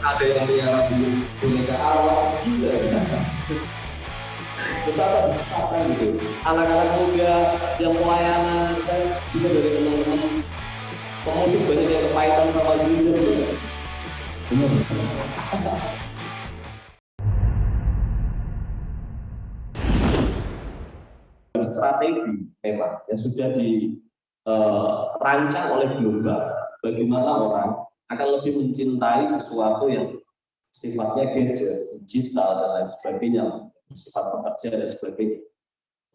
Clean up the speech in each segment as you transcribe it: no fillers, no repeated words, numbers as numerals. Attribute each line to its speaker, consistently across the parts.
Speaker 1: ada yang melihara boneka arwah juga ya. Betapa disesatkan gitu. Anak-anak muda yang pelayanan, saya juga dari teman-teman pemusik banyak yang kepahitan sama gereja gitu ya. Benar. Strategi memang yang sudah dirancang oleh global, bagaimana orang akan lebih mencintai sesuatu yang sifatnya gadget, digital dan lain sebagainya, sifat pekerja dan sebagainya,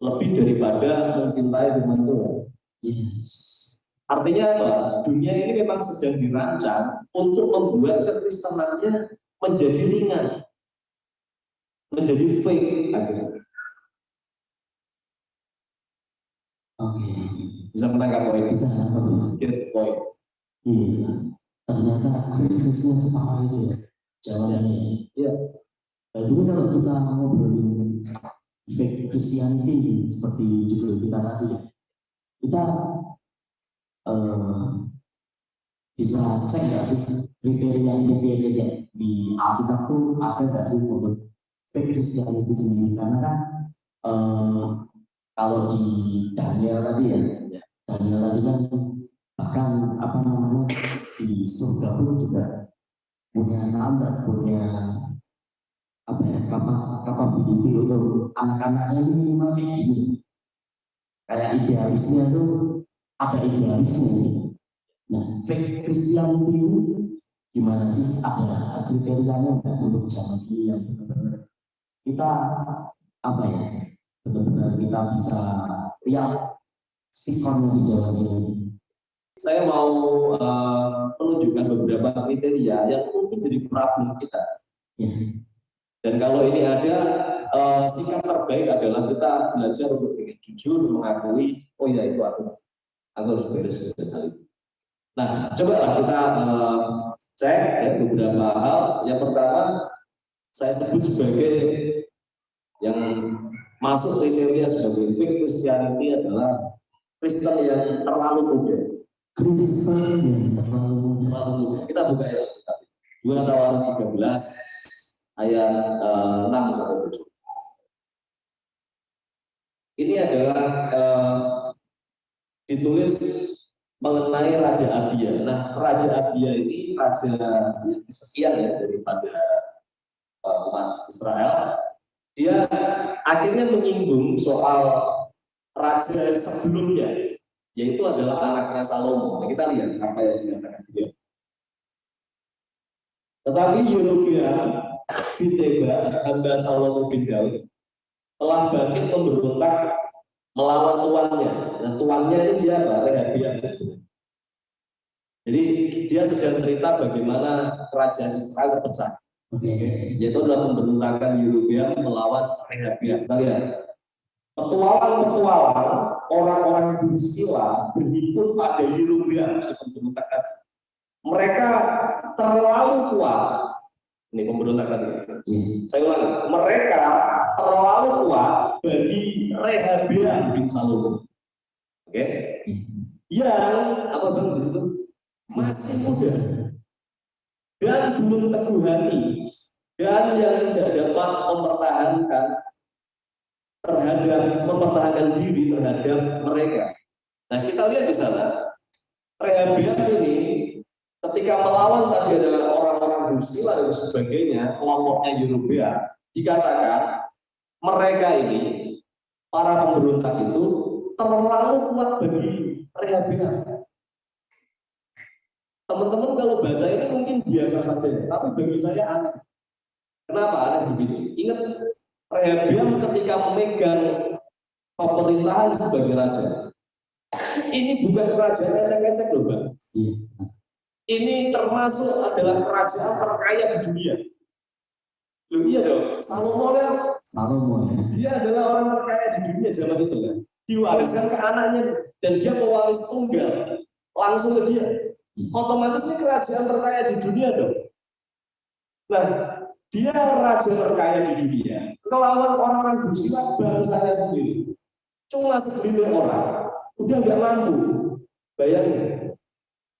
Speaker 1: lebih daripada mencintai firman Tuhan. Yes. Artinya apa? Dunia ini memang sedang dirancang untuk membuat kekristenannya menjadi ringan, menjadi fake akhirnya. Oke, bisa menangkap poin, bisa get poin. Iya, ternyata kritisnya seperti itu ya jawabannya. Iya. Jadi kalau kita ngobrolin fake Christianity seperti judul kita tadi ya, kita bisa cek nggak sih kriteria di Alkitab tuh ada nggak sih untuk fake Christianity sendiri? Karena kan kalau di Daniel tadi ya, Daniel tadi kan bahkan apa namanya di surga pun juga punya standar, punya apa ya, kapability untuk anak-anaknya ini minimal ini. Kayak idealisnya tuh ada idealisnya. Nah, fake Christianity ini gimana sih? Ada kriterianya nggak untuk zaman ini yang benar-benar kita apa ya? Benar-benar kita bisa lihat sikonnya di jalan ini. Saya mau menunjukkan beberapa kriteria yang mungkin jadi problem kita. Ya. Dan kalau ini ada, sikap terbaik adalah kita belajar untuk jujur mengakui, oh ya itu aku harus beres dengan hal itu. Nah, coba kita cek ya, beberapa hal. Yang pertama, saya sebut sebagai yang masuk kriteria sebagai fake Christianity adalah Kristen yang terlalu muda. Kristen yang terlalu muda. Kita buka ya, 2 Tawaran 13 ayat 6 sampai 7. Ini adalah ditulis mengenai Raja Abia. Nah, Raja Abia ini raja yang kesekian ya daripada umat Israel. Dia akhirnya menyinggung soal raja sebelumnya, yaitu adalah anaknya Salomo. Nah, kita lihat apa yang dikatakan dia. Tetapi Yerobeam bin Nebat, hamba Salomo bin Daud, telah bangkit memberontak melawan tuannya. Nah, tuannya ini siapa? Rehabiam. Jadi dia sudah cerita bagaimana kerajaan Israel pecah. Yaitu adalah pemberontakan Yerobeam melawan Rehabiam. Kita lihat. Petualang-petualang orang-orang bersila berhimpun pada Yerobeam pemberontakan. Mereka terlalu kuat. Ini pemberontakan ini. Saya ulangi, mereka terlalu kuat bagi Rehabiam bin Salomo. Oke? Yang apa bang di situ? Masih muda dan belum teguh hati dan yang tidak dapat mempertahankan diri terhadap mereka. Nah, kita lihat di sana Rehabiam ini ketika melawan tadi ada orang-orang bersila dan sebagainya, kelompoknya Yerobeam, dikatakan mereka ini para pemberontak itu terlalu kuat bagi Rehabiam. Teman-teman kalau baca ini mungkin biasa saja, tapi bagi saya aneh. Kenapa aneh begini? Ingat Rehabiam ketika memegang pemerintahan sebagai raja, ini bukan kerajaan ngecek-ngecek loh Bang. Ini termasuk adalah kerajaan terkaya di dunia. Loh iya dong, Salomo kan? Salomo. Dia adalah orang terkaya di dunia zaman itu kan. Diwariskan ke anaknya dan dia pewaris tunggal langsung ke dia. Otomatis ini kerajaan terkaya di dunia dong. Nah, dia raja terkaya di dunia, kelawan orang-orang bersila bangsanya sendiri. Cuma segelintir orang, udah nggak mampu. Bayangin,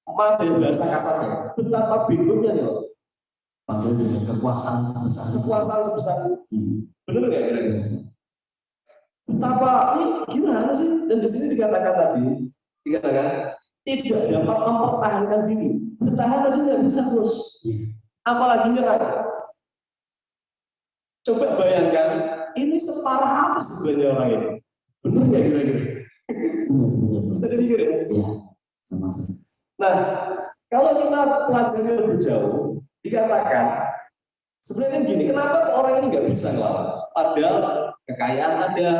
Speaker 1: maaf ya bahasa kasarnya, betapa bingungnya loh. Padahal dengan kekuasaan sebesar itu.
Speaker 2: Benar nggak kira-kira? Betapa ini gimana sih? Dan di sini dikatakan tidak dapat mempertahankan diri. Bertahan aja nggak bisa terus. Apalagi nyerah. Coba bayangkan, ini separah apa sebenarnya orang ini? Benar nggak kira-kira? Bisa dipikir ya?
Speaker 1: Iya, sama-sama.
Speaker 2: Nah, kalau kita pelajari lebih jauh, dikatakan sebenarnya gini, kenapa orang ini nggak bisa ngelawan? Padahal kekayaan ada.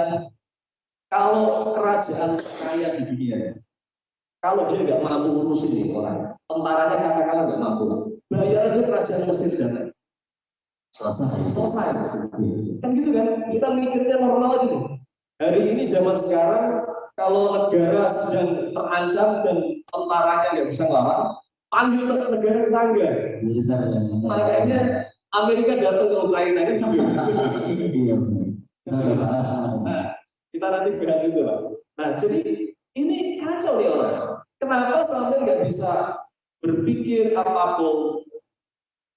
Speaker 2: Kalau kerajaan kaya di dunia, kalau dia nggak mampu ngurus ini orang, tentaranya katakanlah nggak mampu, bayar aja kerajaan Mesir dan selesai. Kan gitu kan? Kita mikirnya normal gitu. Hari ini zaman sekarang, kalau negara sedang terancam dan tentaranya nggak bisa ngelawan, panggil ke negara tetangga. Makanya Amerika datang ke Ukraina kan gitu. Kita nanti bahas itu lah. Nah, jadi ini kacau nih orang. Kenapa sampai nggak bisa berpikir apapun,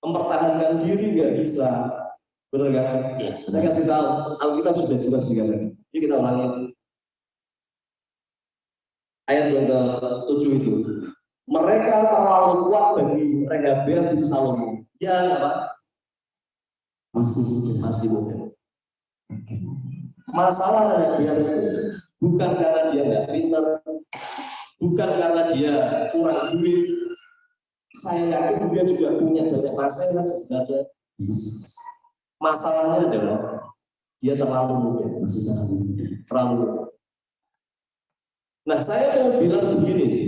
Speaker 2: mempertahankan diri nggak bisa, benar kan? Ya. Saya kasih tahu, Alkitab sudah jelas dikatakan. Jadi kita ulangi ayat yang ke-7 itu. Mereka terlalu kuat bagi Rehabeam bin Salomo yang apa? Masih muda. Masalah Rehabeam itu bukan karena dia nggak pintar, bukan karena dia kurang duit. Saya yakin dia juga punya banyak nasihat sebenarnya. Masalahnya adalah dia terlalu muda, terlalu muda. Nah, saya mau bilang begini sih.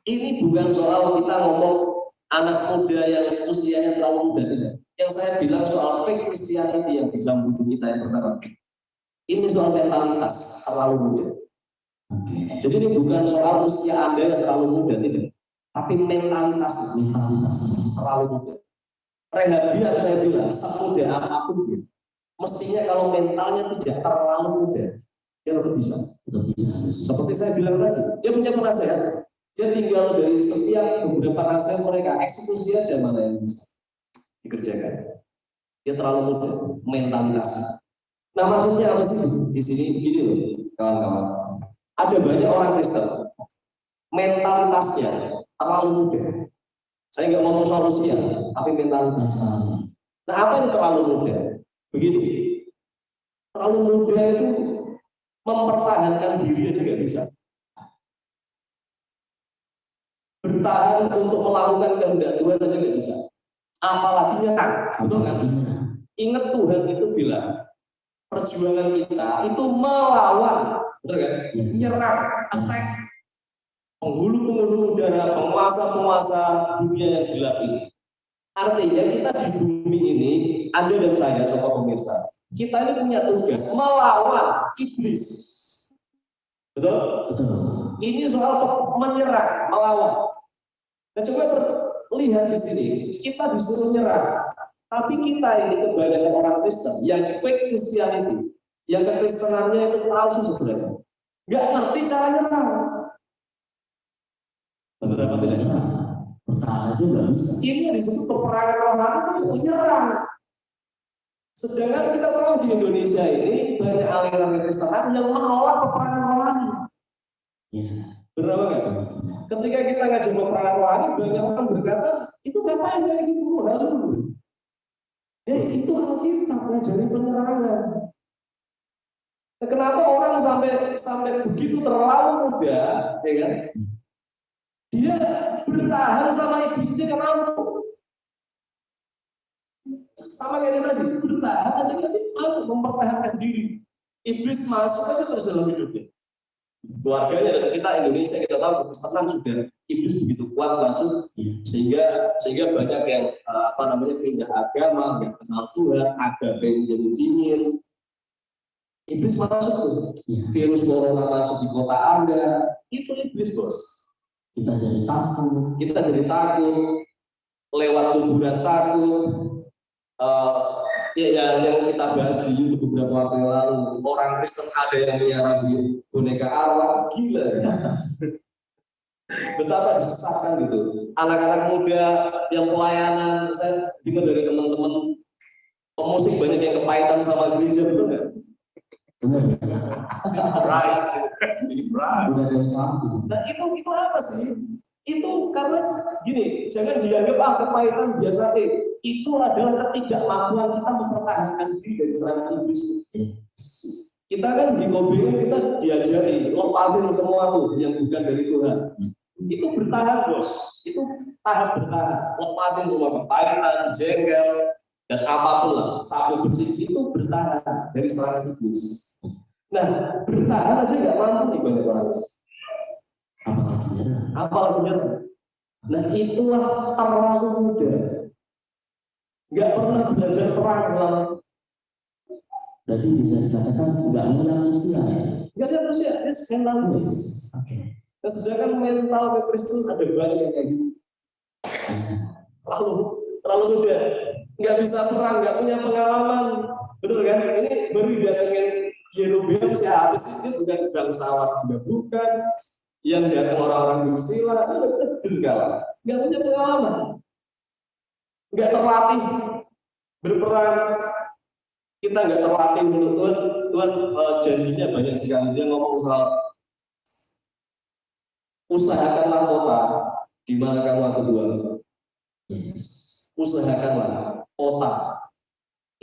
Speaker 2: Ini bukan soal kita ngomong anak muda yang usianya terlalu muda, tidak. Yang saya bilang soal fake Christianity yang bisa membunuh kita yang pertama. Ini soal mentalitas terlalu muda. Jadi ini bukan soal usia Anda yang terlalu muda, tidak. Tapi mentalitas terlalu muda. Rehabeam saya bilang, semuda apapun dia, mestinya kalau mentalnya tidak terlalu muda, dia tetap bisa. Seperti saya bilang tadi, dia punya penasehat. Dia tinggal dari setiap beberapa nasihat mereka, eksekusi aja mana yang bisa dikerjakan. Dia terlalu muda, mentalitas. Nah, maksudnya apa sih di sini? Begini loh, kawan-kawan. Ada banyak orang Kristen, mentalitasnya terlalu muda. Saya nggak ngomong soal usia, tapi mentalitas. Nah, apa yang terlalu muda? Begini, terlalu muda itu mempertahankan diri aja nggak bisa. Bertahan untuk melakukan kehendak Tuhan aja nggak bisa. Apalagi nyerang, betul kan? Ingat Tuhan itu bilang perjuangan kita itu melawan, betul kan? Nyerang, attack, penghulu udara, penguasa dunia yang gelap ini. Artinya kita di bumi ini, Anda dan saya, sobat pemirsa, kita ini punya tugas melawan iblis. Betul? Ini soal menyerang, melawan. Nah, coba lihat di sini, kita disuruh nyerang, tapi kita ini kebanyakan orang Kristen yang fake Christianity, yang kekristenannya itu palsu sebenarnya, nggak ngerti cara nyerang. Beberapa tidak nyerang. Ini disebut peperangan rohani itu menyerang. Sedangkan kita tahu di Indonesia ini banyak aliran kekristenan yang menolak peperangan rohani. Benar nggak? Ketika kita ngajak peperangan rohani, banyak orang berkata, itu ngapain kayak gitu? Itu Alkitab ngajari penyerangan. Nah, kenapa orang sampai begitu terlalu muda, ya kan? Dia bertahan sama iblisnya kenapa? Sama kayak tadi, bertahan aja nggak mampu mempertahankan diri. Iblis masuk aja terus dalam hidupnya. Keluarganya dan kita Indonesia kita tahu kekristenan sudah iblis begitu kuat masuk sehingga banyak yang pindah agama, yang kenal Tuhan, agape menjadi dingin. Iblis masuk tuh, virus corona masuk di kota Anda, itu iblis bos. Kita jadi takut, lewat kuburan takut. Yang kita bahas di YouTube beberapa waktu yang lalu, orang Kristen ada yang melihara boneka arwah, gila ya. betapa disesatkan gitu. Anak-anak muda yang pelayanan, saya dengar dari teman-teman pemusik banyak yang kepahitan sama gereja, betul nggak? Right. Nah itu apa sih? Itu karena gini, jangan dianggap kepahitan biasa. Itu adalah ketidakmampuan kita mempertahankan diri dari serangan iblis. Kita kan di Kobe kita diajari lepasin semua tuh yang bukan dari Tuhan. Itu bertahan bos, itu tahap bertahan. Lepasin semua kepahitan, jengkel dan apapun lah, sapu bersih itu bertahan dari serangan iblis. Nah bertahan aja nggak mampu nih banyak orang. Apalagi nyerah. Nah itulah terlalu muda. Nggak pernah belajar perang selama.
Speaker 1: Berarti bisa dikatakan nggak punya usia.
Speaker 2: Nggak ada usia, it's mental base. Nah, sedangkan mental kekristenan ada banyak yang kayak gitu. Terlalu muda, nggak bisa perang, nggak punya pengalaman, betul kan? Ini baru datangin Yerobeam siapa sih? Dia bukan bangsawan juga bukan, yang datang orang-orang bersila, itu betul nggak punya pengalaman, nggak terlatih berperang. Kita nggak terlatih untuk Tuhan janjinya banyak sekali. Dia ngomong soal usahakanlah kota di mana kamu akan dua. Usahakanlah kota.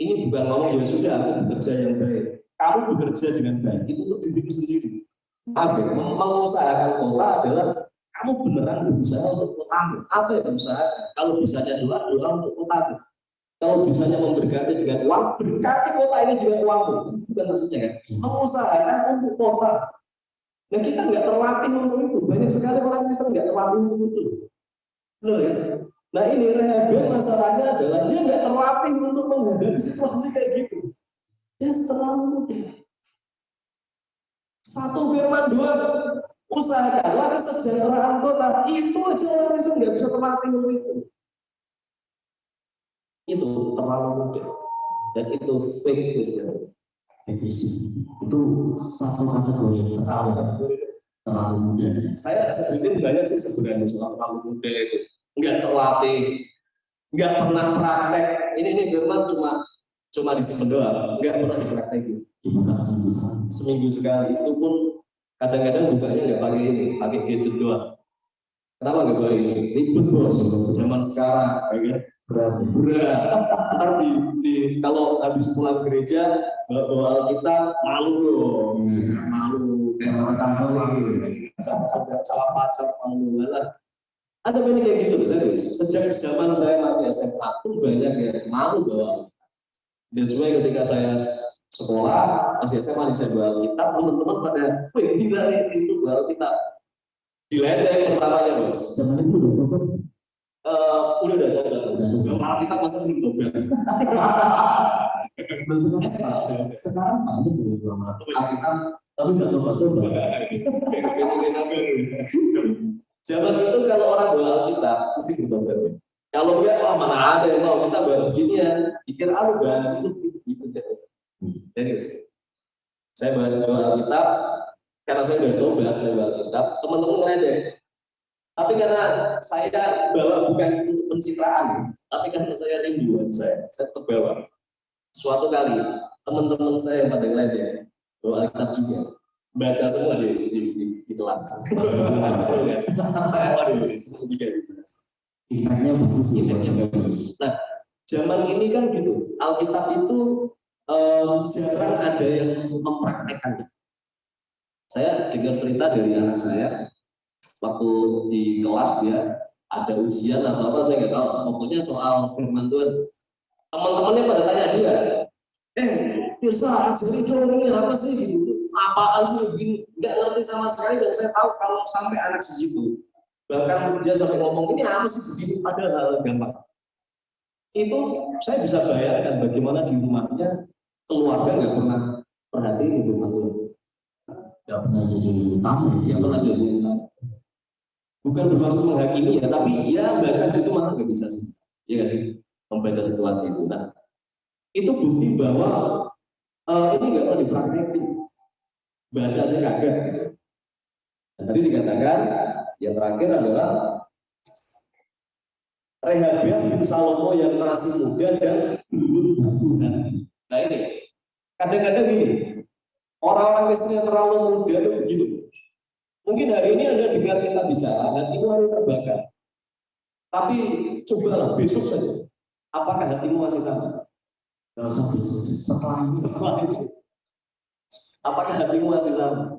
Speaker 2: Ini bukan ngomong ya sudah aku bekerja yang baik. Kamu bekerja dengan baik itu untuk dirimu sendiri. Mengusahakan kota adalah kamu beneran berusaha untuk kotamu. Apa yang usaha? Kalau bisanya doa untuk kotamu. Kalau bisanya memberkati dengan uang, berkati kota ini dengan uangmu. Itu bukan maksudnya kan? Mengusahakan untuk kota. Nah kita nggak terlatih untuk itu. Banyak sekali orang Kristen nggak terlatih untuk itu. Benar ya? Nah ini Rehabeam masalahnya adalah dia nggak terlatih untuk menghadapi situasi kayak gitu. Dia terlalu mudah. Satu firman dua, usahakanlah kesejahteraan kota. Itu aja orang Kristen nggak bisa terlatih untuk itu. Itu terlalu mudah. Dan itu fake Kristen.
Speaker 1: Itu satu kategori yang terlalu muda.
Speaker 2: Saya sebutin banyak sih sebenarnya soal terlalu muda itu. Nggak terlatih, nggak pernah praktek. Ini firman cuma disimpan doang, nggak pernah dipraktekin.
Speaker 1: Dibuka
Speaker 2: seminggu sekali. Itu pun kadang-kadang bukanya nggak pakai ini, pakai gadget doang. Kenapa nggak pakai ini? Ribet bos, zaman sekarang, ya. Berat. Ntar kalau habis pulang gereja bawa kita malu loh, malu kayak orang salah pacar malu lah. Ada banyak kayak gitu loh. Sejak zaman saya masih SMA pun banyak yang malu bawa. Dan sesuai ketika saya sekolah masih SMA saya bawa kitab, teman-teman pada gila nih itu bawa kitab. Diledek pertamanya bos.
Speaker 1: Zaman itu
Speaker 2: udah kalau kita masa sih dobrak.
Speaker 1: Sekarang ada belum kita tapi nggak coba.
Speaker 2: Zaman itu kalau orang bawa kita mesti bertobat. Kalau enggak mana ada yang mau kita bawa beginian, pikir bahan gitu. Jadi saya bawa kitab karena saya bertobat, saya bawa kitab, teman-teman ngeledek. Tapi karena saya bawa bukan untuk pencitraan, tapi karena saya rindu, saya terbawa. Suatu kali teman-teman saya yang pada ngeledek bawa kitab juga, baca semua di kelas. Saya waduh, tiga di kelas.
Speaker 1: Kitabnya bagus.
Speaker 2: Nah, zaman ini kan gitu, Alkitab itu jarang ada yang mempraktekannya. Saya dengar cerita dari anak saya. Waktu di kelas dia ada ujian atau apa saya nggak tahu, pokoknya soal firman Tuhan. Teman-temannya pada tanya juga, bisa ajari dong ini apa sih gitu, apaan sih begini, nggak ngerti sama sekali. Dan saya tahu kalau sampai anak segitu, bahkan dia sampai ngomong ini apa sih begini, padahal hal gampang. Itu saya bisa bayangkan bagaimana di rumahnya keluarga nggak pernah perhatiin firman Tuhan, nggak pernah jadi tamu, yang pernah jadi tamu. Bukan bermaksud menghakimi ya, tapi ya baca itu masa nggak bisa sih, ya nggak sih, membaca situasi itu. Nah, itu bukti bahwa ini nggak pernah dipraktekin, baca aja kagak gitu. Dan tadi dikatakan Yang terakhir adalah Rehabeam bin Salomo yang masih muda dan belum berguna. Nah ini, kadang-kadang gini, orang-orang Kristen yang terlalu muda itu begitu. Mungkin hari ini Anda dengar kita bicara, hatimu hari terbakar. Tapi cobalah besok saja. Apakah hatimu masih sama?
Speaker 1: Tidak usah besok,
Speaker 2: Setelah itu. Apakah hatimu masih sama?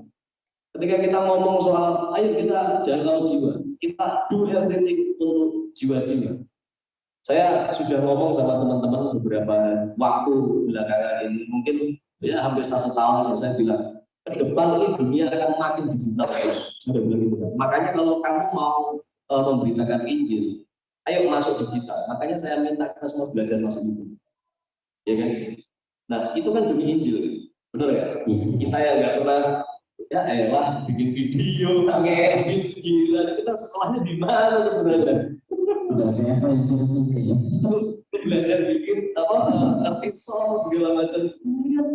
Speaker 2: Ketika kita ngomong soal, ayo kita jaga jiwa, kita do everything untuk jiwa-jiwa. Saya sudah ngomong sama teman-teman beberapa waktu belakangan ini, mungkin ya hampir 1 tahun, saya bilang, ke depan ini dunia akan makin digital terus. Sudah bilang gitu. Makanya kalau kamu mau memberitakan Injil, ayo masuk digital. Makanya saya minta kita semua belajar masuk itu. Ya kan? Nah, itu kan demi Injil. Benar ya? Kita yang nggak pernah ya elah bikin video, ngedit, gila. Kita sekolahnya di mana sebenarnya?
Speaker 1: Udah kayak apa yang cerita ya?
Speaker 2: Belajar bikin episode segala macam. Ini kan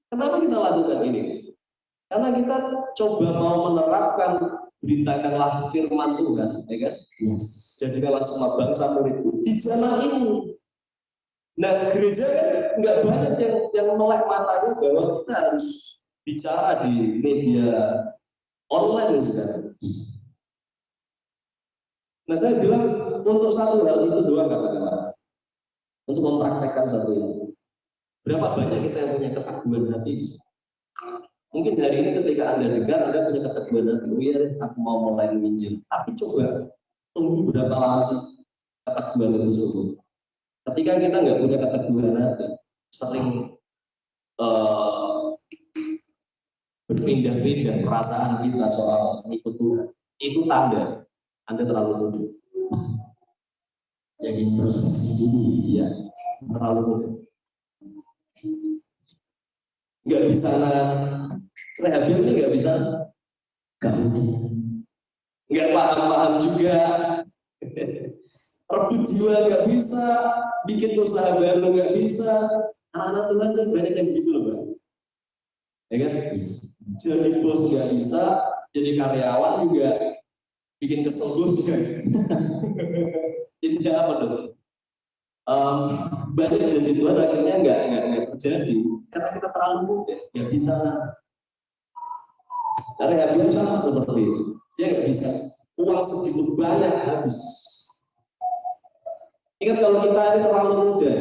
Speaker 2: kenapa kita lakukan ini? Karena kita coba mau menerapkan beritakanlah firman Tuhan, ya kan?
Speaker 1: Yes.
Speaker 2: Jadikanlah semua bangsa muridku di zaman ini. Nah, gereja kan nggak banyak yang melek matanya bahwa kita harus bicara di media online sekarang. Nah, saya bilang untuk satu hal itu doang katakanlah, untuk mempraktekkan satu ini. Berapa banyak kita yang punya keteguhan hati? Mungkin hari ini ketika Anda dengar, Anda punya keteguhan hati, oh iya, aku mau mulai Injil. Tapi coba tunggu berapa lama sih keteguhan itu sungguh. Ketika kita nggak punya keteguhan hati, sering berpindah-pindah perasaan kita soal ikut Tuhan, itu tanda Anda terlalu muda.
Speaker 1: Jadi introspeksi diri,
Speaker 2: ya, terlalu muda. Nggak bisa, Rehabeam ini nggak bisa, nggak paham-paham juga, rebut jiwa nggak bisa, bikin usaha baru nggak bisa. Anak-anak Tuhan kan banyak yang begitu loh, Bang. Ya kan? Jadi bos nggak bisa, jadi karyawan juga bikin kesel bos kan. Jadi apa dong? Banyak janji Tuhan akhirnya nggak terjadi karena kita terlalu muda, nggak bisa. Cara Rehabeam sama seperti itu, dia nggak bisa. Uang segitu banyak habis. Ingat kalau kita ini terlalu muda,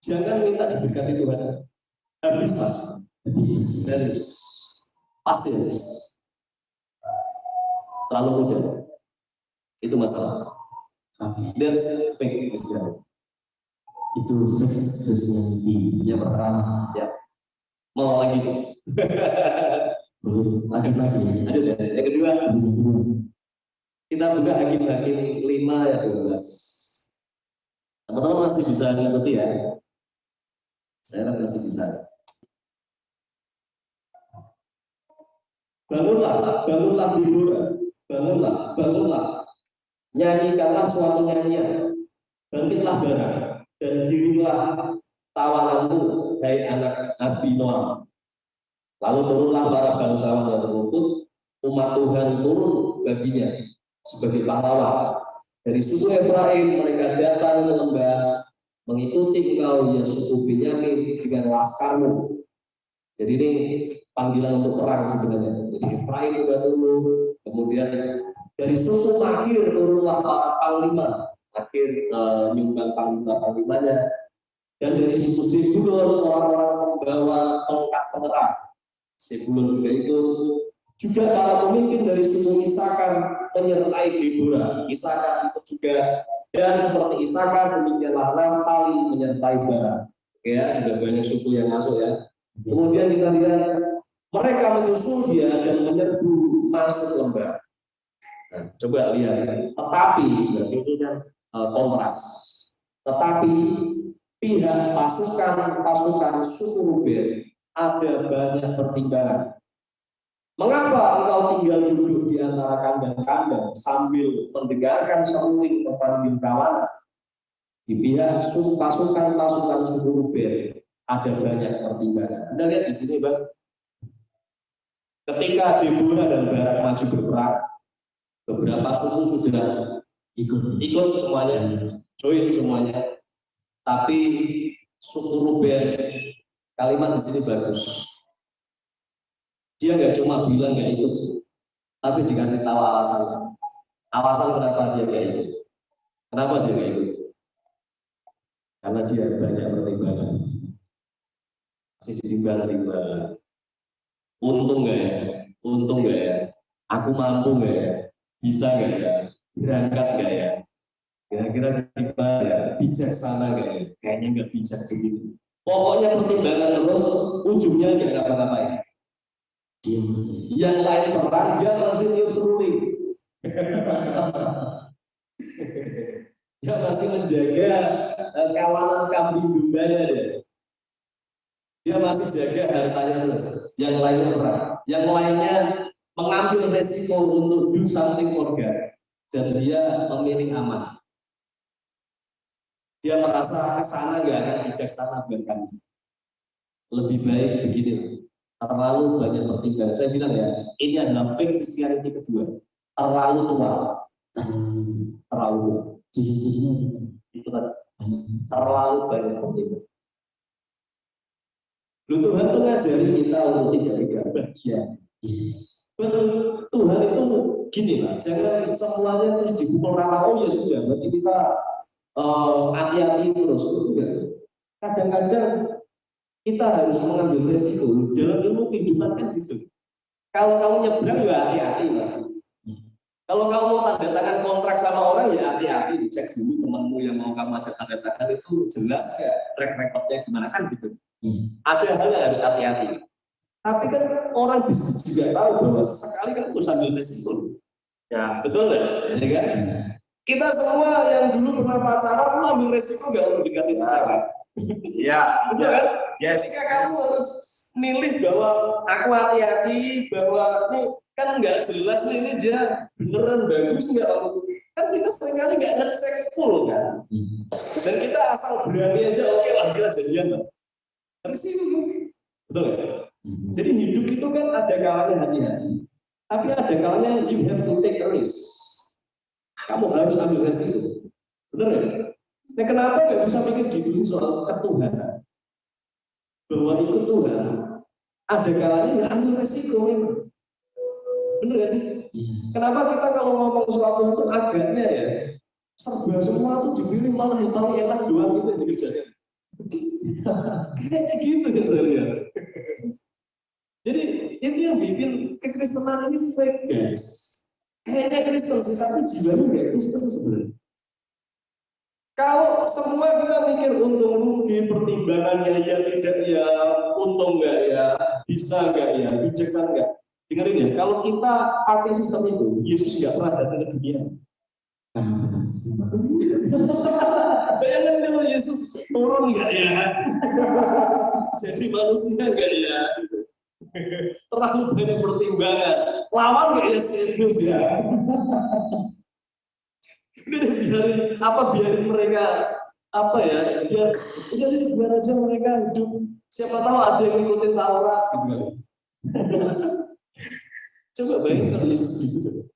Speaker 2: jangan minta diberkati Tuhan. Habis mas, serius, pasti habis. Terlalu muda, itu masalah. That's fake Christianity.
Speaker 1: Itu fake Christianity yang pertama.
Speaker 2: Ya, mau lagi?
Speaker 1: Lagi.
Speaker 2: Ada ya. Yang kedua, kita buka Hakim-Hakim 5 ayat 12. Teman-teman masih bisa ngerti ya? Saya masih bisa. Bangunlah Deborah, bangunlah. Nyanyikanlah suatu nyanyian, bangkitlah barang, dan dirilah tawananmu, hai anak Abinoam. Lalu turunlah para bangsawan yang terluput, umat Tuhan turun baginya sebagai pahlawan. Dari suku Efraim mereka datang ke lembah, mengikuti engkau ya suku Benyamin dengan laskarmu. Jadi ini panggilan untuk perang sebenarnya. Jadi Efraim juga turun, kemudian dari suku Makir turunlah para panglima, Makir nyumbang panglimanya, dan dari suku Zebulon orang-orang membawa tongkat penerang. Zebulon juga ikut. Juga para pemimpin dari suku Isakar menyertai Deborah. Isakar ikut juga, dan seperti Isakar demikianlah Naftali menyertai Barak. Ya, ada banyak suku yang masuk ya. Kemudian kita lihat mereka menyusul dia dan menyerbu masuk lembah. Nah, coba lihat, tetapi berarti ini kan kontras. Tetapi pihak pasukan suku Ruben ada banyak pertimbangan. Mengapa engkau tinggal duduk di antara kandang-kandang sambil mendengarkan seruling pemimpin kawanan? Di pihak pasukan suku Ruben ada banyak pertimbangan. Anda lihat di sini, Bang. Ketika Deborah dan Barak maju berperang, beberapa suku sudah ikut semuanya, join semuanya. Tapi suku Ruben, kalimat di sini bagus. Dia nggak cuma bilang nggak ikut, tapi dikasih tahu alasannya. Alasan kenapa dia nggak ikut? Kenapa dia nggak ikut? Karena dia banyak pertimbangan. Sisi timbang-timbang. Untung nggak ya? Untung nggak ya? Aku mampu nggak ya? Bisa nggak ya? Berangkat nggak ya? Kira-kira gimana ya? Bijaksana nggak ya? Kayaknya nggak bijak begini. Pokoknya pertimbangan terus, ujungnya nggak ngapa-ngapain. Yang lain perang, dia masih niup seruling. Dia masih menjaga kawanan kambing dombanya dia. Dia masih jaga hartanya terus. Yang lainnya perang. Yang lainnya mengambil resiko untuk do something for God. Dan dia memilih aman. Dia merasa kesana nggak akan bijaksana buat kami. Lebih baik begini. Terlalu banyak pertimbangan. Saya bilang ya, ini adalah fake Christianity kedua. Terlalu tua. Terlalu tua. Ciri-cirinya itu kan terlalu banyak pertimbangan. Tuhan tuh ngajarin kita untuk tidak gegabah. Ya. Tuhan itu gini lah, jangan semuanya terus dipukul rata. Oh ya sudah, berarti kita hati-hati terus. Kadang-kadang kita harus mengambil resiko dalam ilmu kehidupan kan gitu. Kalau kamu nyebrang ya hati-hati pasti. Kalau kamu mau tanda tangan kontrak sama orang ya hati-hati, dicek dulu temanmu yang mau kamu ajak tanda tangan itu jelas ya track recordnya gimana kan gitu. Ada hal yang harus hati-hati. Tapi kan orang bisnis juga tahu bahwa sesekali kan harus ambil resiko. Ya betul ya kan? Kita semua yang dulu pernah pacaran ambil resiko nggak untuk deketin cewek. Ya, betul kan? Ya, jika kamu harus milih bahwa aku hati-hati bahwa ini kan nggak jelas nih ini dia beneran bagus nggak? Kan kita seringkali nggak ngecek full kan? Dan kita asal berani aja oke lah kita jadian lah. Tapi sih betul ya? Jadi hidup itu kan ada kalanya hati-hati, tapi ada kalanya you have to take a risk. Kamu harus ambil resiko, benar ya? Nah, kenapa nggak bisa mikir dulu soal ketuhanan? Bahwa ikut Tuhan, ada kalanya ya ambil resiko, benar nggak sih? Kenapa kita kalau ngomong sesuatu itu agaknya ya serba semua itu dipilih malah yang paling enak doang gitu yang dikerjakan. Kayaknya gitu kan saya lihat. Jadi itu yang bikin kekristenan ini fake guys. Kayaknya Kristen sih, tapi jiwanya nggak Kristen sebenarnya. Kalau semua kita mikir untung rugi, pertimbangannya ya tidak ya, untung nggak ya, bisa nggak ya, bijaksana nggak. Dengerin ya, kalau kita pakai sistem itu, Yesus nggak pernah datang ke dunia. Bayangkan kalau Yesus turun nggak ya, jadi manusia nggak ya. Terlalu banyak pertimbangan. Lawan nggak ya serius ya? Biarin mereka apa ya? Biar aja mereka hidup. Siapa tahu ada yang ngikutin Taurat gitu. Coba bayangin kalau Yesus gitu.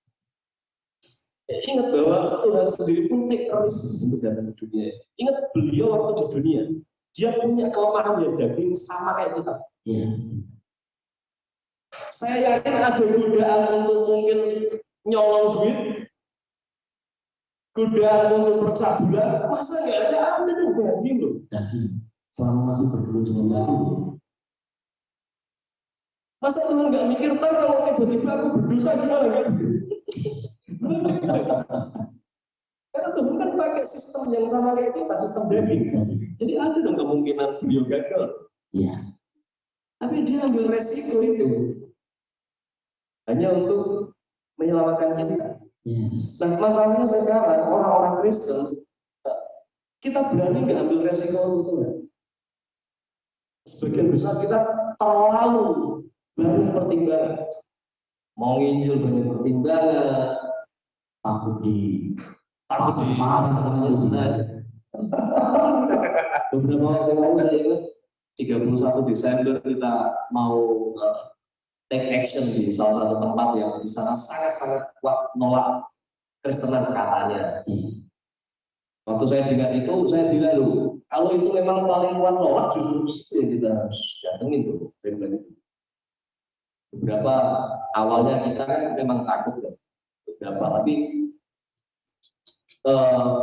Speaker 2: Ingat bahwa Tuhan sendiri pun take risk untuk datang ke dunia. Ingat beliau waktu di dunia, dia punya kelemahan yang daging sama kayak kita. Saya yakin ada godaan untuk mungkin nyolong duit, godaan untuk percabulan, masa nggak ada dong daging loh.
Speaker 1: Daging, selama masih berdua dengan daging.
Speaker 2: Masa Tuhan nggak mikir kalau tiba-tiba aku berdosa gimana kan? Karena Tuhan kan pakai sistem yang sama kayak kita, sistem daging. Jadi ada dong kemungkinan beliau gagal.
Speaker 1: Iya.
Speaker 2: Tapi dia ambil resiko itu. Hanya untuk menyelamatkan kita. Nah, masalahnya sekarang orang-orang Kristen kita berani nggak ambil resiko untuk Tuhan. Sebagian besar kita terlalu banyak pertimbangan. Mau nginjil banyak pertimbangan,
Speaker 1: Takut di
Speaker 2: beberapa waktu lalu saya ingat 31 Desember kita mau take action di salah satu tempat yang di sana sangat-sangat kuat nolak Kristenan katanya. Waktu saya dengar itu, saya bilang loh, kalau itu memang paling kuat nolak, justru itu yang kita harus datengin tuh. Saya bilang itu. Beberapa awalnya kita kan memang takut ya, beberapa, tapi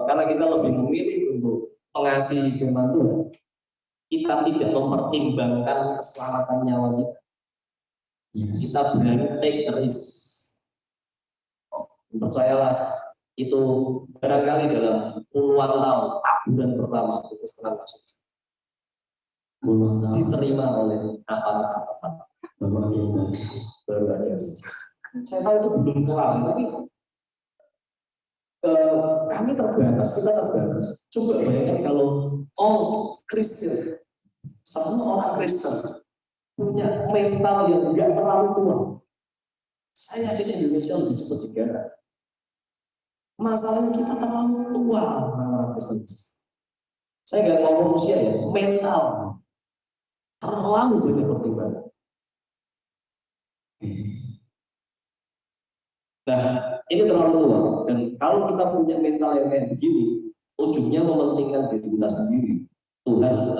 Speaker 2: karena kita lebih memilih untuk mengasihi firman Tuhan, kita tidak mempertimbangkan keselamatan nyawa kita. Kita berani take the risk. Percayalah, itu barangkali dalam puluhan tahun bulan pertama itu setelah masuk diterima oleh aparat setempat. Saya tahu itu belum kelar, tapi kami terbatas, kita terbatas. Coba bayangkan kalau Kristen, semua orang Kristen punya mental yang tidak terlalu tua. Saya yakin Indonesia lebih cepat digarap. Masalahnya kita terlalu tua orang-orang Kristen. Saya nggak ngomong usia ya, mental terlalu banyak pertimbangan. Nah, ini terlalu tua. Dan kalau kita punya mental yang kayak begini, ujungnya mementingkan diri kita sendiri. Tuhan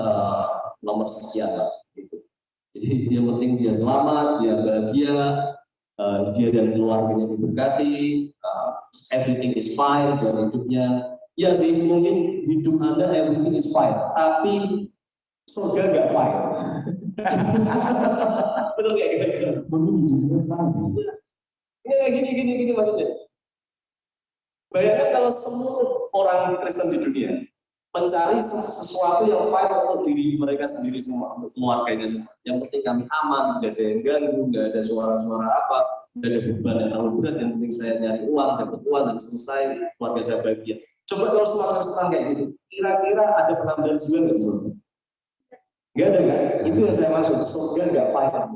Speaker 2: nomor sekian lah. Gitu. Jadi yang penting dia selamat, dia bahagia, dia dan keluarganya diberkati, everything is fine buat hidupnya. Ya sih, mungkin hidup Anda everything is fine, tapi surga nggak fine. Betul nggak kira-kira?
Speaker 1: Mungkin hidupnya fine.
Speaker 2: Ini kayak gini maksudnya. Bayangkan kalau semua orang Kristen di dunia mencari sesuatu yang fine untuk diri mereka sendiri semua, untuk keluarganya semua. Yang penting kami aman, nggak ada yang ganggu, nggak ada suara-suara apa, nggak ada beban yang terlalu berat. Yang penting saya nyari uang, dapat uang dan selesai, keluarga saya bahagia. Coba kalau semua Kristen kayak gitu, kira-kira ada penambahan jiwa nggak bisa? Nggak ada kan? Itu yang saya maksud. Surga nggak fine.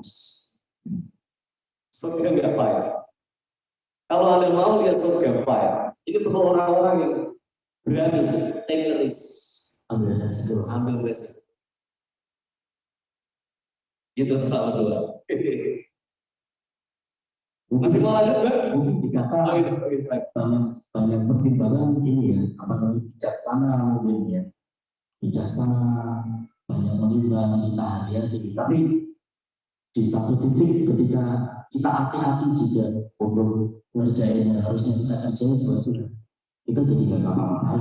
Speaker 2: Surga nggak fine. Kalau Anda mau lihat surga fine, ini perlu orang-orang yang berani take the risk, ambil resiko. Gitu terlalu dua. Masih mau lanjut kan?
Speaker 1: Mungkin dikata banyak pertimbangan ini ya, apa namanya, bijaksana mungkin ya, bijaksana, banyak menimbang, kita hati-hati. Tapi di satu titik ketika kita hati-hati juga untuk ngerjain harusnya kita kerjain buat Tuhan, kita jadi nggak apa-apa.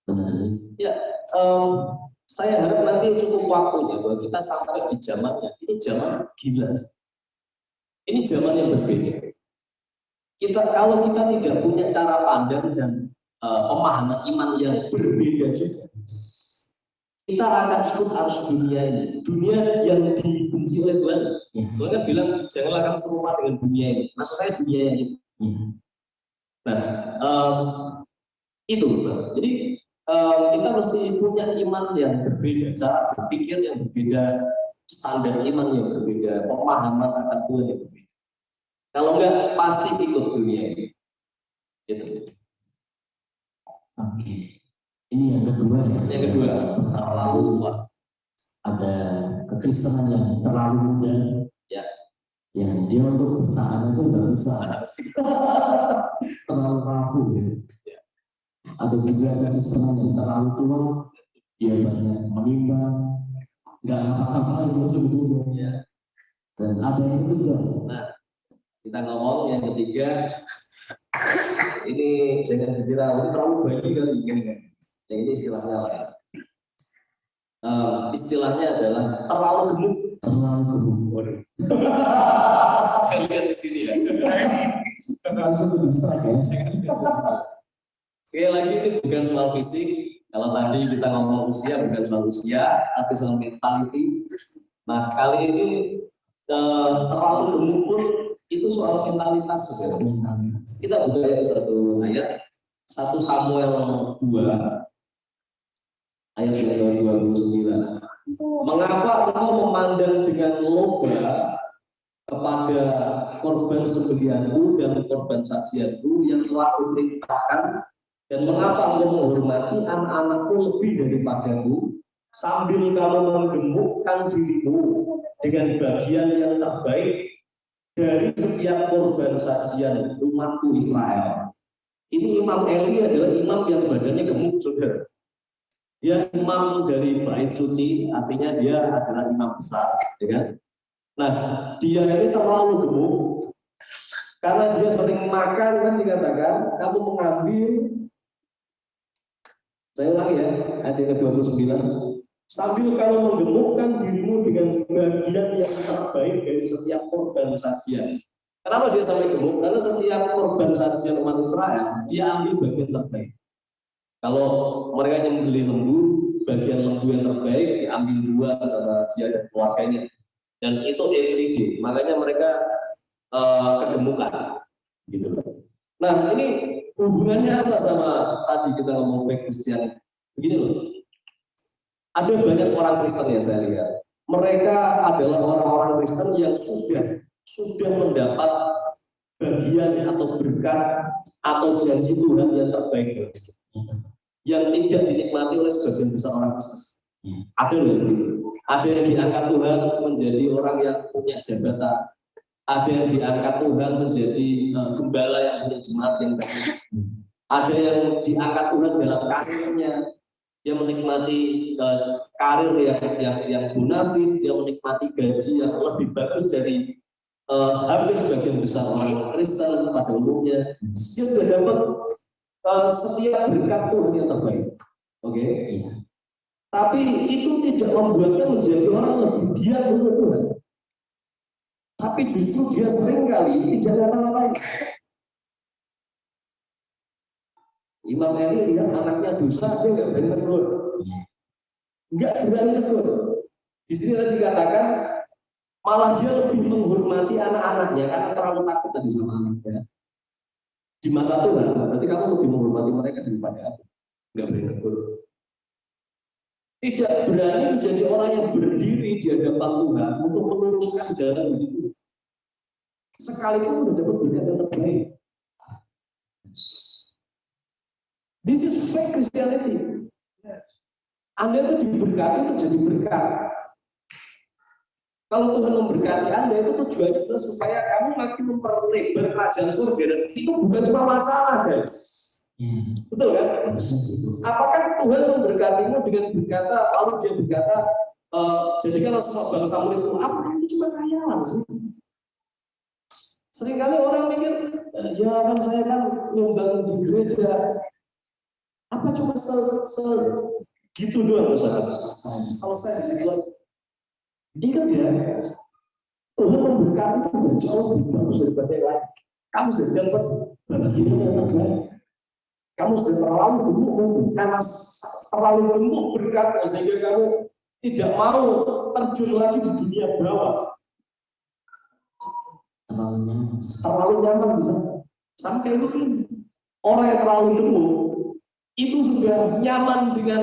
Speaker 1: Benar sih?
Speaker 2: Ya, saya harap nanti cukup waktunya bahwa kita sampai di zamannya. Ini zaman gila. Ini zaman yang berbeda. Kalau kita tidak punya cara pandang dan pemahaman iman yang berbeda juga, kita akan ikut arus dunia ini. Dunia yang dibenci oleh Tuhan. Tuhan kan bilang, janganlah kamu serupa dengan dunia ini. Maksud saya dunia ini. Nah, itu. Jadi kita mesti punya iman yang berbeda, cara berpikir yang berbeda, standar iman yang berbeda, pemahaman akan Tuhan yang berbeda. Kalau enggak, pasti ikut dunia ini. Gitu.
Speaker 1: Oke. Ini yang kedua ya.
Speaker 2: Yang kedua, terlalu tua.
Speaker 1: Ada kekristenan yang terlalu muda.
Speaker 2: Ya.
Speaker 1: Yang dia untuk bertahan itu nggak bisa. Terlalu rapuh ya. Ada juga kekristenan yang terlalu tua. Dia banyak menimbang. Nggak apa-apa yang ujung-ujungnya.
Speaker 2: Ya.
Speaker 1: Dan ada yang ketiga.
Speaker 2: Nah, kita ngomong yang ketiga. Ini jangan dikira ini terlalu baik kali ini. Yang ini istilahnya apa? Istilahnya adalah terlalu gemuk.
Speaker 1: Waduh.
Speaker 2: Lihat di sini ya.
Speaker 1: Langsung bisa ya.
Speaker 2: Sekali lagi ini bukan soal fisik. Kalau tadi kita ngomong usia bukan soal usia, tapi soal mentality. Nah kali ini terlalu gemuk pun itu soal mentalitas juga. Kita buka ya satu ayat, 1 Samuel 2 ayat 29. Mengapa engkau memandang dengan loba kepada korban sembelihanku dan korban saksianku yang telah kuperintahkan, dan mengapa engkau menghormati anak-anakku lebih daripadaku, sambil kamu menggemukkan dirimu dengan bagian yang terbaik dari setiap korban sajian umatku Israel. Ini Imam Eli adalah imam yang badannya gemuk, saudara. Dia imam dari bait suci, artinya dia adalah imam besar, ya kan? Nah, dia ini terlalu gemuk karena dia sering makan, kan dikatakan kamu mengambil, saya ulangi ya, ayat yang ke-29, sambil kamu menggemukkan dirimu dengan bagian yang terbaik dari setiap korban sajian. Kenapa dia sampai gemuk? Karena setiap korban sajian umat Israel, dia ambil bagian terbaik. Kalau mereka nyembelih lembu, bagian lembu yang terbaik diambil dua sama dia dan keluarganya. Dan itu everyday, makanya mereka kegemukan. Gitu. Nah, ini hubungannya apa sama tadi kita ngomong fake Christian? Begini loh, ada banyak orang Kristen ya saya lihat. Mereka adalah orang-orang Kristen yang sudah mendapat bagian atau berkat atau janji Tuhan yang terbaik, yang tidak dinikmati oleh sebagian besar orang Kristen. Ada loh gitu. Ada yang diangkat Tuhan menjadi orang yang punya jabatan. Ada yang diangkat Tuhan menjadi gembala yang punya jemaat yang baik. Ada yang diangkat Tuhan dalam karirnya, yang menikmati karir yang bonafit, yang menikmati gaji yang lebih bagus dari hampir sebagian besar orang Kristen pada umumnya. Dia sudah dapat setiap berkat Tuhan yang terbaik. Oke? Tapi itu tidak membuatnya menjadi orang lebih giat untuk Tuhan. Tapi justru dia sering kali tidak ngapa-ngapain. Imam Eli lihat anaknya dosa, dia nggak berani tegur. Nggak berani tegur. Di sini tadi dikatakan malah dia lebih menghormati anak-anaknya karena terlalu takut tadi sama anaknya. Di mata Tuhan, berarti kamu lebih menghormati mereka daripada aku. Nggak berani tegur. Tidak berani menjadi orang yang berdiri di hadapan Tuhan untuk meluruskan jalan itu. Sekalipun sudah dapat berkat yang terbaik. This is fake Christianity. Anda itu diberkati itu jadi berkat. Kalau Tuhan memberkati Anda itu tujuannya adalah supaya kamu makin memperlebar kerajaan surga, dan itu bukan cuma masalah, guys. Betul kan? Apakah Tuhan memberkatimu dengan berkata, lalu dia berkata, jadikanlah semua bangsa muridku? Apakah itu cuma khayalan sih? Seringkali orang mikir, ya kan saya kan nyumbang di gereja, apa cuma gitu doang saudara? Selesai di situ. Ingat ya, Tuhan memberkati itu jauh lebih bagus daripada yang lain. Kamu sudah dapat bagian yang terbaik. Kamu sudah terlalu gemuk, karena terlalu gemuk berkat sehingga kamu tidak mau terjun lagi di dunia bawah. Terlalu nyaman bisa sampai itu orang yang terlalu gemuk itu sudah nyaman dengan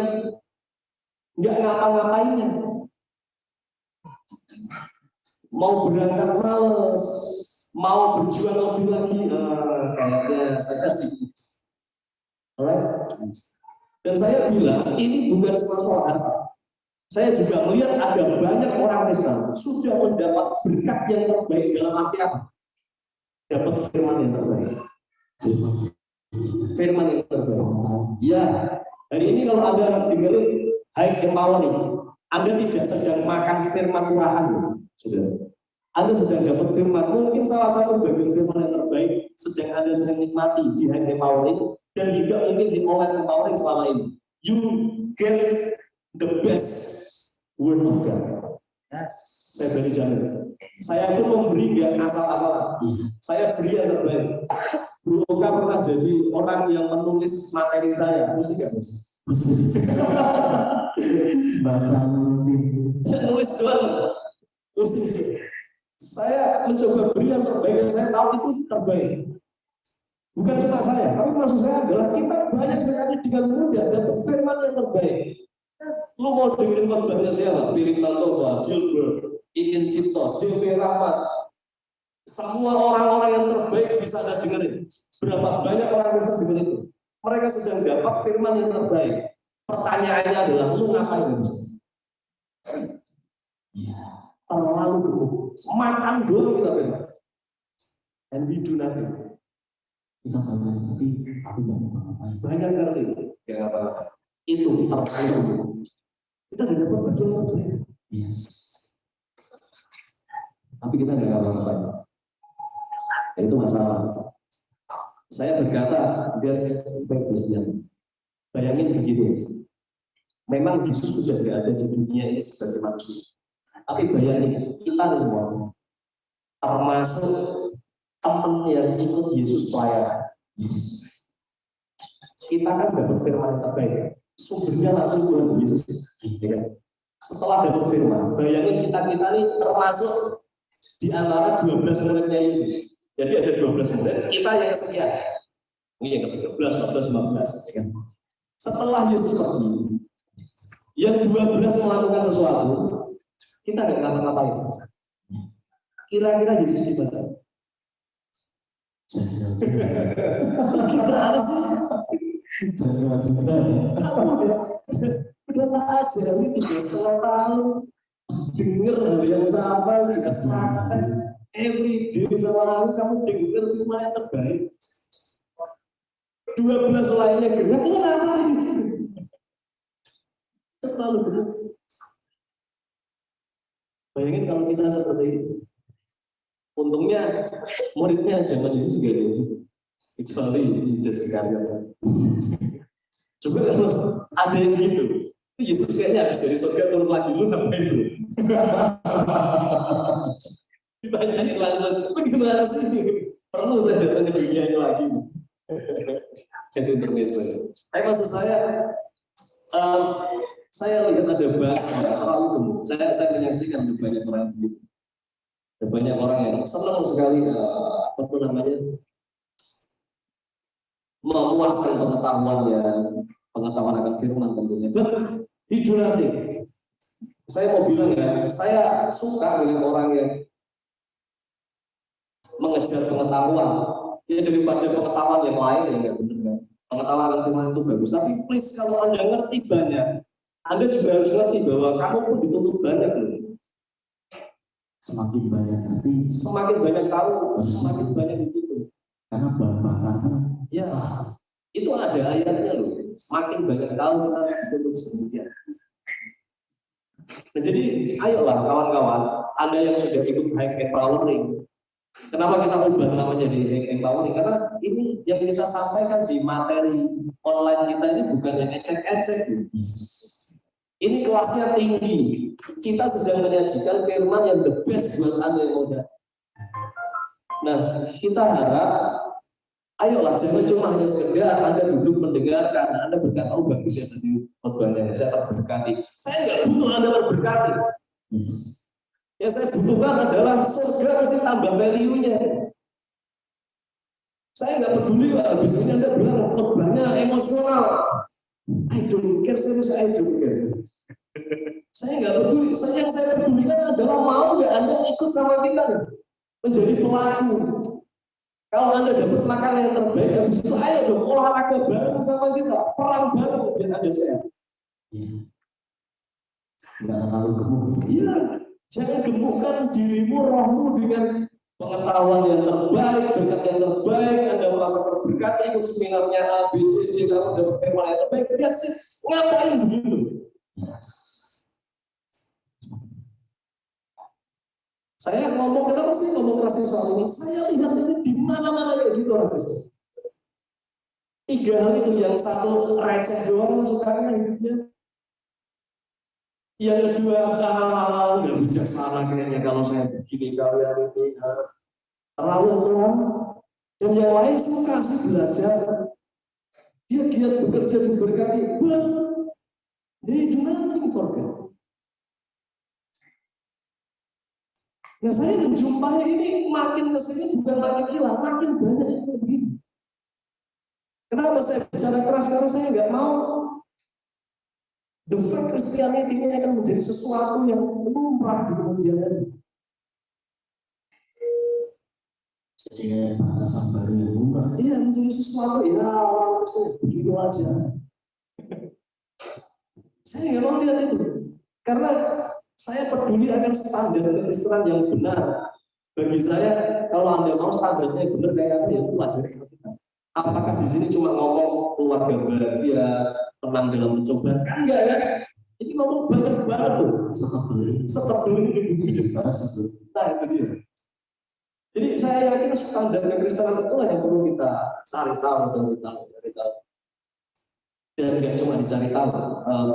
Speaker 2: nggak ngapa-ngapainnya. Mau berangkat males, mau berjuang lebih lagi, kayaknya saya sih. Alright. Dan saya bilang ini bukan soal harta. Saya juga melihat ada banyak orang Kristen sudah mendapat berkat yang terbaik dalam arti apa? Dapat firman yang terbaik. Firman yang terbaik. Ya, hari ini kalau Anda dengerin High Empowering, Anda tidak sedang makan firman Tuhan, sudah. Anda sedang dapat firman, mungkin salah satu bagian firman yang terbaik sedang Anda sedang nikmati di High Empowering dan juga mungkin di Online Empowering selama ini. You get the best word of God. Yes. Saya beri jamin. Saya pun memberi gak asal-asalan. Saya beri yang terbaik. Bro Oka pernah jadi orang yang menulis materi saya. Mesti gak, Mas? Mesti. Baca nulis doang. Mesti. Saya mencoba beri yang terbaik dan saya tahu itu terbaik. Bukan cuma saya, tapi maksud saya adalah kita banyak sekali dengan mudah dapat firman yang terbaik. Lu mau dengerin khotbahnya siapa? Piring Natoba, Gilbert, Iin Cipto, J.V. Rahmat. Semua orang-orang yang terbaik bisa Anda dengerin. Berapa banyak orang bisa dengerin itu? Mereka sedang dapat firman yang terbaik. Pertanyaannya adalah, lu ngapain? Terlalu gemuk. Makan doang bisa bebas. And we do nothing.
Speaker 1: Kita banyak ngerti, tapi nggak ngapa-ngapain.
Speaker 2: Banyak ngerti, nggak ngapa-ngapain. Itu terlalu. Kita tidak dapat bagian terbaik.
Speaker 1: Yes.
Speaker 2: Tapi kita nggak ngapa-ngapain. Itu masalah. Saya berkata, that's very Christian. Bayangin begitu. Memang Yesus sudah tidak ada di dunia ini sebagai manusia. Tapi bayangin kita semua, termasuk teman yang ikut Yesus pelayanan. Kita kan dapat firman yang terbaik. Sumbernya langsung Tuhan Yesus. Setelah dapat firman, bayangin kita ini termasuk di antara 12 muridnya Yesus. Jadi ada 12 murid, kita yang kesekian. Ini yang ke-13, 14, 15. Setelah Yesus pergi, yang 12 melakukan sesuatu, kita nggak ngapa-ngapain. Kira-kira Yesus gimana? Gimana sih? Udah tak aja, ini 3,5 tahun. Dengar hal yang sama, lihat praktek. Every day sama aku, kamu dengar firman yang terbaik. 12 lainnya gerak, ini ngapain? Terlalu benar. Bayangin kalau kita seperti itu. Untungnya muridnya zaman itu juga gitu. Kecuali Yudas Iskariot. Coba kalau ada yang gitu, Yesus kayaknya habis dari surga turun lagi dulu ngapain dulu? Ditanyain langsung, bagaimana sih? Perlu saya datang ke dunia ini lagi? Jadi Indonesia. Maksud saya lihat ada bahasa terlalu gemuk. Saya menyaksikan banyak orang begitu. Ada banyak orang yang senang sekali memuaskan pengetahuan akan firman tentunya. Hidurati. Saya mau bilang ya, saya suka dengan orang yang mengejar pengetahuan. Ya daripada pengetahuan yang lain ya nggak benar kan. Pengetahuan akan firman itu bagus. Tapi please kalau Anda ngerti banyak, Anda juga harus ngerti bahwa kamu pun dituntut banyak loh.
Speaker 1: Semakin banyak nanti,
Speaker 2: semakin banyak tahu, semakin banyak dituntut.
Speaker 1: Karena
Speaker 2: ya itu ada ayatnya loh. Semakin banyak tahu kita dituntut sedemikian. Nah, jadi ayolah kawan-kawan, Anda yang sudah ikut high empowering. Kenapa kita ubah namanya di high empowering? Karena ini yang kita sampaikan di materi online kita ini bukan yang ecek-ecek. Ini kelasnya tinggi. Kita sedang menyajikan firman yang the best buat Anda yang muda. Nah, kita harap, ayolah jangan cuma hanya sekedar Anda duduk mendengarkan, Anda berkata, oh bagus ya tadi khotbahnya, saya terberkati. Saya nggak butuh Anda terberkati. Yang saya butuhkan adalah surga mesti tambah value-nya. Saya nggak peduli lah, habis ini Anda bilang khotbahnya emosional. I don't care, serius I don't care. Saya nggak peduli. Yang saya pedulikan adalah mau nggak Anda ikut sama kita menjadi pelaku. Kalau Anda dapat makanan yang terbaik, habis itu ayo dong olahraga bareng sama kita, perang bareng biar Anda sehat.
Speaker 1: Nggak terlalu gemuk.
Speaker 2: Iya, jangan gemukkan dirimu, rohmu dengan pengetahuan yang terbaik, berkat yang terbaik. Anda merasa terberkati ikut seminarnya A, B, C, D, kamu dapat firman yang terbaik. Lihat sih, ngapain begitu? Saya ngomong, kenapa sih ngomong rasanya soal ini? Saya lihat ini di mana-mana kayak gitu orang Kristen. 3 hal itu, yang satu receh doang sukanya hidupnya. Yang kedua, nggak bijaksana kayaknya kalau saya begini, kalian ini terlalu tua. Dan yang lain suka sih belajar. Dia giat bekerja diberkati, but they do nothing for God. Nah saya menjumpai ini makin kesini bukan makin hilang, makin banyak itu begini. Kenapa saya bicara keras? Karena saya nggak mau the fact Christianity ini akan menjadi sesuatu yang lumrah di kemudian hari.
Speaker 1: Jadi bahasan baru yang lumrah.
Speaker 2: Iya, menjadi sesuatu ya orang Kristen begitu aja. Saya nggak mau lihat itu, karena saya peduli akan standar kekristenan yang benar. Bagi saya, kalau Anda mau standarnya benar kayak apa ya wajar. Apakah di sini cuma ngomong keluarga bahagia, tenang dalam pencobaan? Kan enggak kan? Ini ngomong banyak banget tuh. Setep dulu hidup. Nah itu dia. Jadi saya yakin standar kekristenan itulah yang perlu kita cari tahu. Dan nggak cuma dicari tahu.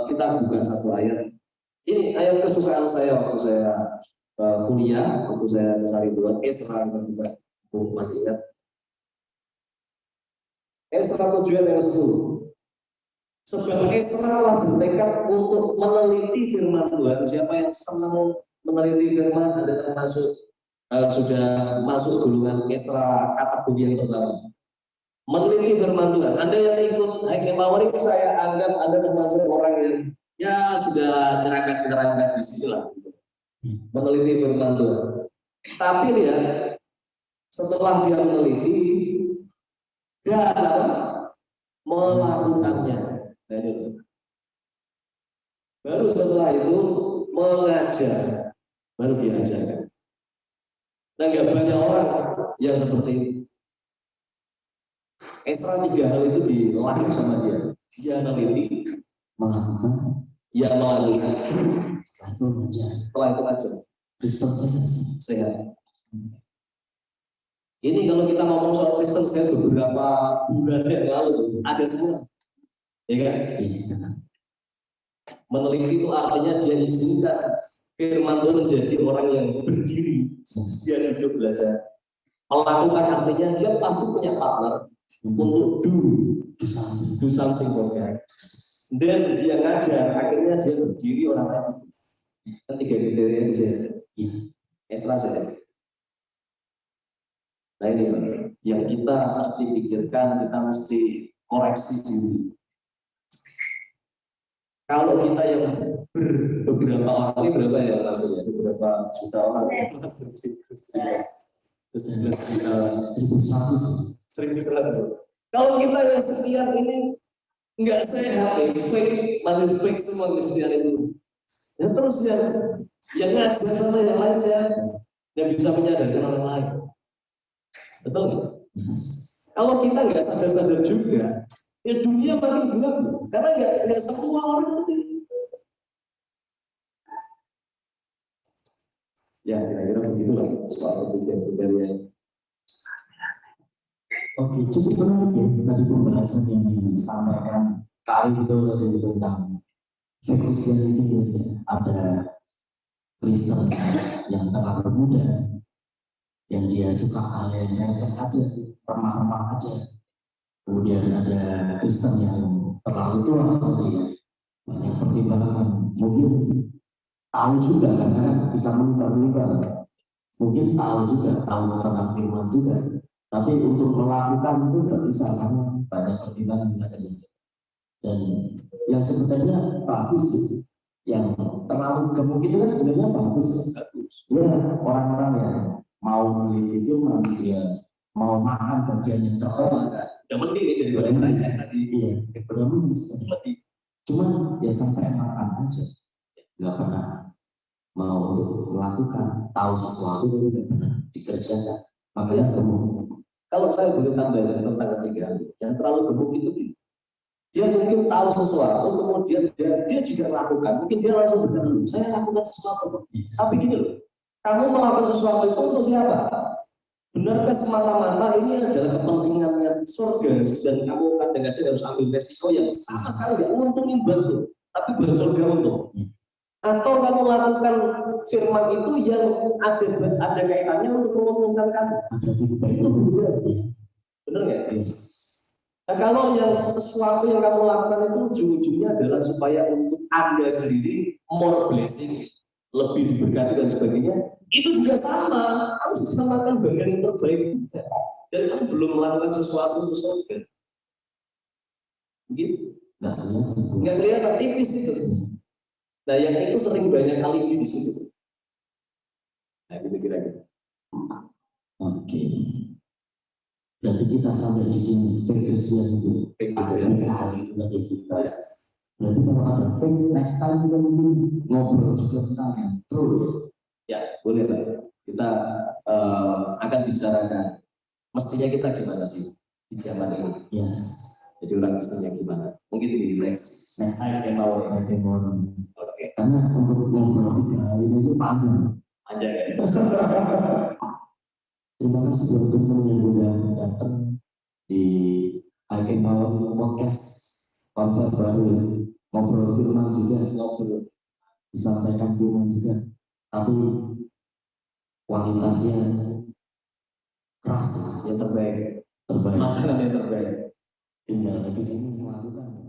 Speaker 2: Kita bukan satu ayat. Ini ayat kesukaan saya waktu saya kuliah, waktu saya mencari buat Esra, masih ingat. Esra 7 ayat 10. Sebab Esra telah bertekad untuk meneliti firman Tuhan. Siapa yang senang meneliti firman, ada termasuk sudah masuk golongan Esra kategori yang pertama. Meneliti firman Tuhan. Anda yang ikut Hikmah, saya anggap Anda termasuk orang yang ya sudah nyerempet di sini lah. Meneliti firman Tuhan. Tapi lihat, setelah dia meneliti dan melakukannya. Baru setelah itu mengajar, baru diajarkan. Nah, nggak banyak orang yang seperti ini. Esra 3 hal itu dilatih sama dia. Dia meneliti,
Speaker 1: melakukan,
Speaker 2: ya melakukan.
Speaker 1: Setelah itu aja. Kristen
Speaker 2: sehat. Ini kalau kita ngomong soal Kristen sehat beberapa bulan yang lalu ada semua. Ya kan? Meneliti itu artinya dia izinkan firman Tuhan menjadi orang yang berdiri, dia hidup belajar. Melakukan artinya dia pasti punya partner untuk do something for God. Dan dia ngajar, akhirnya dia berdiri orang lain. Ketiga kriteria aja. Esra saja. Nah ini yang kita mesti pikirkan, kita mesti koreksi diri. Kalau kita yang beberapa orang ini berapa ya rasanya? Beberapa juta orang. 1.100. Kalau kita yang sekian ini nggak sehat, fake, masih fake semua Kristen itu. Ya terus yang ngajar sama yang lain yang bisa menyadarkan orang lain. Betul nggak? Kalau kita nggak sadar-sadar juga, ya dunia makin gelap. Karena nggak semua orang itu. Ya kira-kira begitulah soal kriteria.
Speaker 1: Oke, cukup menarik ya tadi pembahasan yang disampaikan kali itu tadi tentang Christianity ya. Ada Kristen yang terlalu muda, yang dia suka hal yang receh aja, remah-remah aja. Kemudian ada Kristen yang terlalu tua, dia banyak pertimbangan, mungkin tahu juga karena bisa mengubah-ubah, mungkin tahu tentang firman juga, tapi untuk melakukan itu tidak bisa karena banyak pertimbangan yang ada. Dan yang sebenarnya bagus sih, yang terlalu gemuk itu kan sebenarnya bagus. Ya orang-orang yang mau meneliti firman, dia mau makan bagian yang terbaik.
Speaker 2: Yang penting ini daripada belajar tadi.
Speaker 1: Iya, benar seperti. Cuman ya sampai makan aja, nggak pernah mau untuk melakukan, tahu sesuatu itu nggak pernah dikerjakan. Makanya gemuk.
Speaker 2: Kalau saya boleh tambahkan tentang ketiga, yang terlalu gemuk itu dia mungkin tahu sesuatu, kemudian dia juga lakukan. Mungkin dia langsung berkata, saya lakukan sesuatu. Tapi gini loh, kamu melakukan sesuatu itu untuk siapa? Benarkah semata-mata ini adalah kepentingannya surga dan kamu kadang-kadang harus ambil resiko yang sama sekali tidak menguntungin bantu, tapi buat surga untung. Atau kamu lakukan firman itu yang ada kaitannya untuk menguntungkan kamu. Itu benar. Benar nggak? Nah kalau yang sesuatu yang kamu lakukan itu ujung-ujungnya adalah supaya untuk Anda sendiri more blessing, lebih diberkati dan sebagainya, itu juga sama. Kamu sedang melakukan bagian yang terbaik dan kamu belum melakukan sesuatu untuk surga. Begitu? Nggak kelihatan tipis itu. Nah yang itu sering banyak kali di situ. Nah gitu kira-kira.
Speaker 1: Oke. Berarti kita sampai di sini fake Christianity. Berarti kalau ada fake, next time kita mungkin ngobrol juga tentang yang true.
Speaker 2: Ya boleh lah. kita akan bicarakan mestinya kita gimana sih di zaman ini.
Speaker 1: Yes.
Speaker 2: Jadi orang mestinya gimana? Mungkin di next time
Speaker 1: Oke.
Speaker 2: Oke.
Speaker 1: Karena untuk ngobrol 3 hari ini itu panjang.
Speaker 2: Aja ya.
Speaker 1: Terima kasih buat teman yang udah datang di Icon Power Podcast konsep baru, ngobrol firman juga, ngobrol disampaikan firman juga, tapi kualitasnya keras,
Speaker 2: Yang terbaik.
Speaker 1: terbaik.
Speaker 2: Makanan yang terbaik.
Speaker 1: Tinggal di sini melakukan